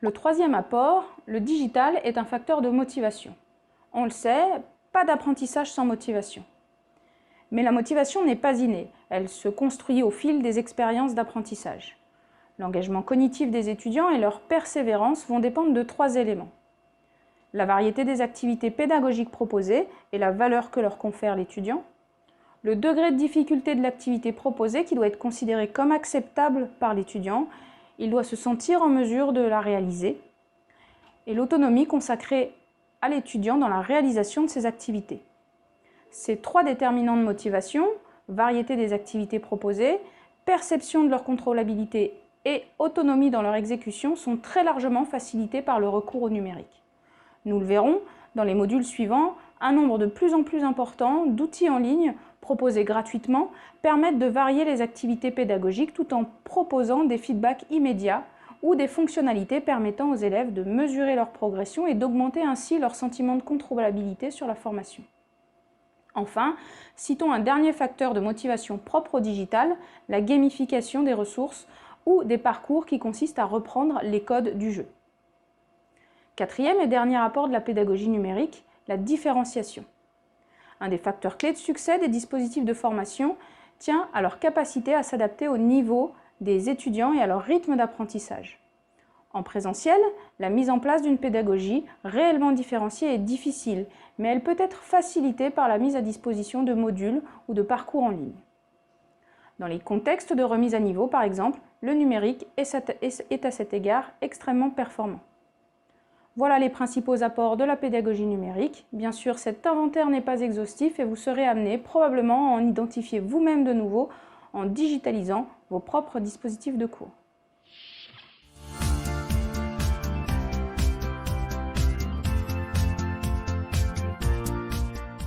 Le troisième apport, le digital est un facteur de motivation. On le sait, pas d'apprentissage sans motivation. Mais la motivation n'est pas innée, elle se construit au fil des expériences d'apprentissage. L'engagement cognitif des étudiants et leur persévérance vont dépendre de 3 éléments. La variété des activités pédagogiques proposées et la valeur que leur confère l'étudiant, le degré de difficulté de l'activité proposée qui doit être considéré comme acceptable par l'étudiant, il doit se sentir en mesure de la réaliser, et l'autonomie consacrée à l'étudiant dans la réalisation de ces activités. Ces 3 déterminants de motivation, variété des activités proposées, perception de leur contrôlabilité et autonomie dans leur exécution sont très largement facilités par le recours au numérique. Nous le verrons dans les modules suivants, un nombre de plus en plus important d'outils en ligne proposés gratuitement permettent de varier les activités pédagogiques tout en proposant des feedbacks immédiats ou des fonctionnalités permettant aux élèves de mesurer leur progression et d'augmenter ainsi leur sentiment de contrôlabilité sur la formation. Enfin, citons un dernier facteur de motivation propre au digital, la gamification des ressources ou des parcours qui consistent à reprendre les codes du jeu. Quatrième et dernier apport de la pédagogie numérique, la différenciation. Un des facteurs clés de succès des dispositifs de formation tient à leur capacité à s'adapter au niveau des étudiants et à leur rythme d'apprentissage. En présentiel, la mise en place d'une pédagogie réellement différenciée est difficile, mais elle peut être facilitée par la mise à disposition de modules ou de parcours en ligne. Dans les contextes de remise à niveau, par exemple, le numérique est à cet égard extrêmement performant. Voilà les principaux apports de la pédagogie numérique. Bien sûr, cet inventaire n'est pas exhaustif et vous serez amené probablement à en identifier vous-même de nouveau en digitalisant vos propres dispositifs de cours.